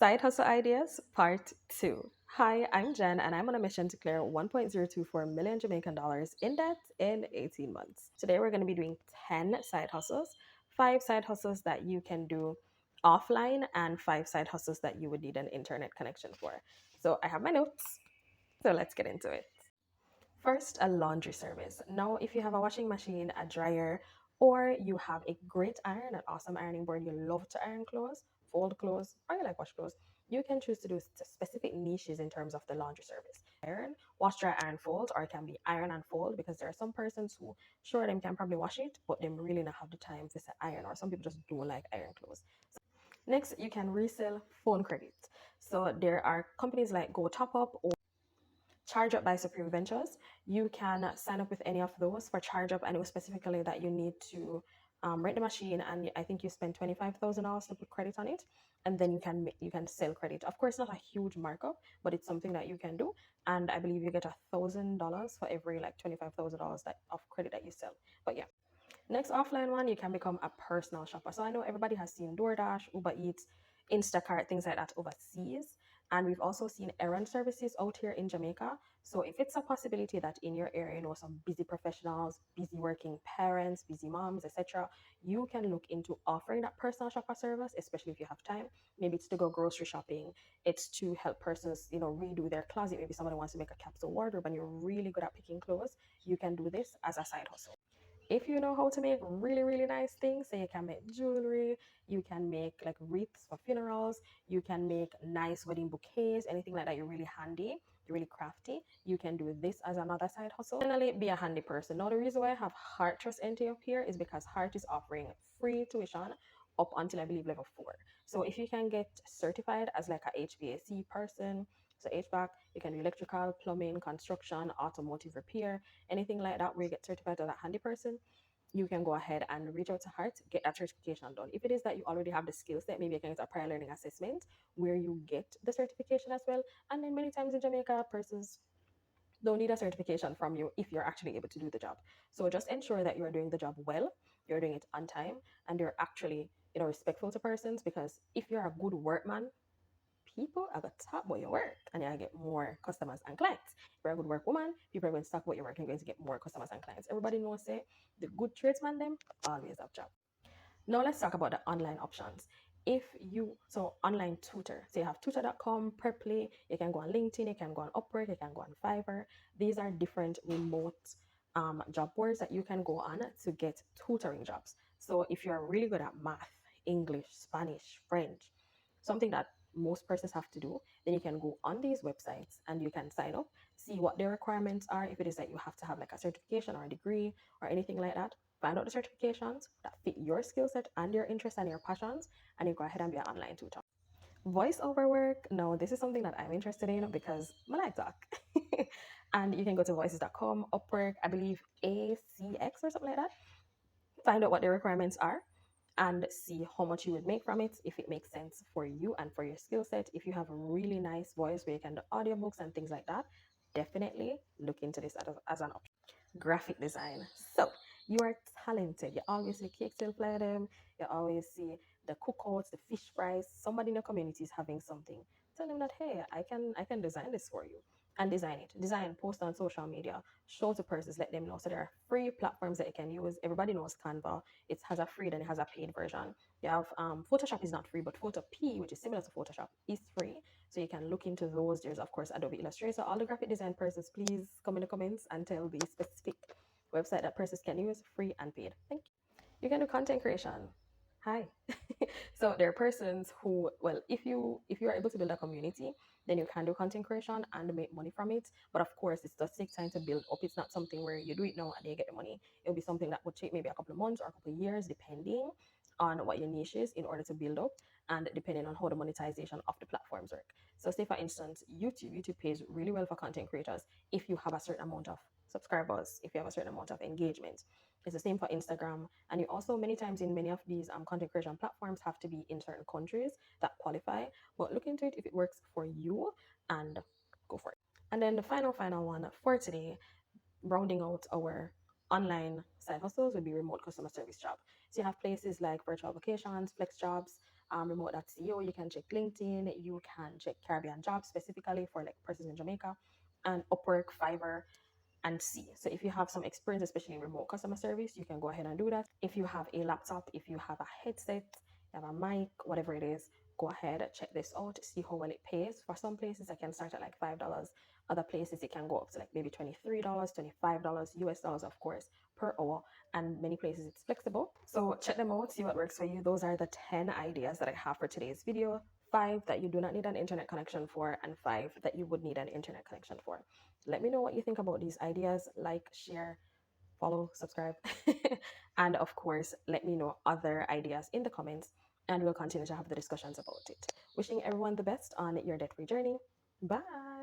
Side Hustle Ideas Part 2. Hi, I'm Jen, and I'm on a mission to clear 1.024 million Jamaican dollars in debt in 18 months. Today, we're going to be doing 10 side hustles, 5 side hustles that you can do offline, and 5 side hustles that you would need an internet connection for. So, I have my notes, so let's get into it. First, a laundry service. Now, if you have a washing machine, a dryer, or you have a great iron, an awesome ironing board, you love to iron clothes, fold clothes, or you like wash clothes, you can choose to do specific niches in terms of the laundry service. Iron, wash, dry, iron, fold, or it can be iron and fold because there are some persons who, sure, them can probably wash it, but them really not have the time to say iron, or some people just don't like iron clothes. Next, you can resell phone credit. So there are companies like Go Top Up or Charge Up by Supreme Ventures. You can sign up with any of those for Charge Up. I know specifically that you need to rent the machine, and I think you spend $25,000 to put credit on it, and then you can sell credit. Of course, not a huge markup, but it's something that you can do. And I believe you get $1,000 for every like $25,000 that of credit that you sell. But yeah. Next offline one, you can become a personal shopper. So I know everybody has seen DoorDash, Uber Eats, Instacart, things like that overseas. And we've also seen errand services out here in Jamaica. So if it's a possibility that in your area, some busy professionals, busy working parents, busy moms, etc., you can look into offering that personal shopper service, especially if you have time. Maybe it's to go grocery shopping. It's to help persons, redo their closet. Maybe somebody wants to make a capsule wardrobe and you're really good at picking clothes. You can do this as a side hustle. If you know how to make really really nice things, so you can make jewelry, you can make like wreaths for funerals, you can make nice wedding bouquets, anything like that, you're really handy, you're really crafty, you can do this as another side hustle. Finally, be a handy person. Now the reason why I have Heart Trust NT up here is because Heart is offering free tuition up until I believe level 4. So if you can get certified as like a HVAC person, so HVAC, you can do electrical, plumbing, construction, automotive repair, anything like that where you get certified as a handy person, you can go ahead and reach out to Heart, get that certification done. If it is that you already have the skill set, maybe you can get a prior learning assessment where you get the certification as well. And then many times in Jamaica, persons don't need a certification from you if you're actually able to do the job. So just ensure that you're doing the job well, you're doing it on time, and you're actually, respectful to persons, because if you're a good workman, people are going to talk about your work and you're going to get more customers and clients. If you're a good work woman, people are going to talk about your work and you're going to get more customers and clients. Everybody knows, say, the good tradesman, them always have job. Now let's talk about the online options. So online tutor, so you have tutor.com, Preply, you can go on LinkedIn, you can go on Upwork, you can go on Fiverr. These are different remote job boards that you can go on to get tutoring jobs. So if you're really good at math, English, Spanish, French, something that most persons have to do, then you can go on these websites and you can sign up, see what their requirements are. If it is that you have to have like a certification or a degree or anything like that, find out the certifications that fit your skill set and your interests and your passions, and you go ahead and be an online tutor. Voiceover work, no, this is something that I'm interested in because I like talk. And you can go to voices.com, Upwork, I believe ACX or something like that. Find out what the requirements are and see how much you would make from it, if it makes sense for you and for your skill set. If you have a really nice voice where you can do audiobooks and things like that, definitely look into this as an option. Graphic design. So you are talented. You always see cake sale flyer them. You always see the cookouts, the fish fries. Somebody in the community is having something. Tell them that, hey, I can design this for you. And design it. Design, post on social media, show to persons, let them know. So there are free platforms that you can use. Everybody knows Canva. It has a free, then it has a paid version. You have Photoshop is not free, but Photopea, which is similar to Photoshop, is free. So you can look into those. There's of course Adobe Illustrator. All the graphic design persons, please come in the comments and tell the specific website that persons can use, free and paid. Thank you. You can do content creation. Hi. So there are persons who, well, if you are able to build a community, then you can do content creation and make money from it. But of course, it does take time to build up. It's not something where you do it now and you get the money. It'll be something that would take maybe a couple of months or a couple of years, depending on what your niche is, in order to build up, and depending on how the monetization of the platforms work. So say for instance, YouTube pays really well for content creators if you have a certain amount of subscribers, if you have a certain amount of engagement. It's the same for Instagram. And you also, many times in many of these content creation platforms, have to be in certain countries that qualify. But look into it if it works for you and go for it. And then the final one for today, rounding out our online side hustles, would be remote customer service job. So you have places like virtual vacations, flex jobs, remote.co, you can check LinkedIn, you can check Caribbean jobs specifically for like persons in Jamaica, and Upwork, Fiverr, and see. So if you have some experience, especially in remote customer service, you can go ahead and do that. If you have a laptop, if you have a headset, you have a mic, whatever it is, go ahead, check this out, see how well it pays. For some places, I can start at like $5. Other places, it can go up to like maybe $23, $25 US dollars, of course, per hour. And many places, it's flexible. So check them out, see what works for you. Those are the 10 ideas that I have for today's video. 5 that you do not need an internet connection for, and 5 that you would need an internet connection for. Let me know what you think about these ideas. Like, share, follow, subscribe. And of course, let me know other ideas in the comments, and we'll continue to have the discussions about it. Wishing everyone the best on your debt free journey. Bye.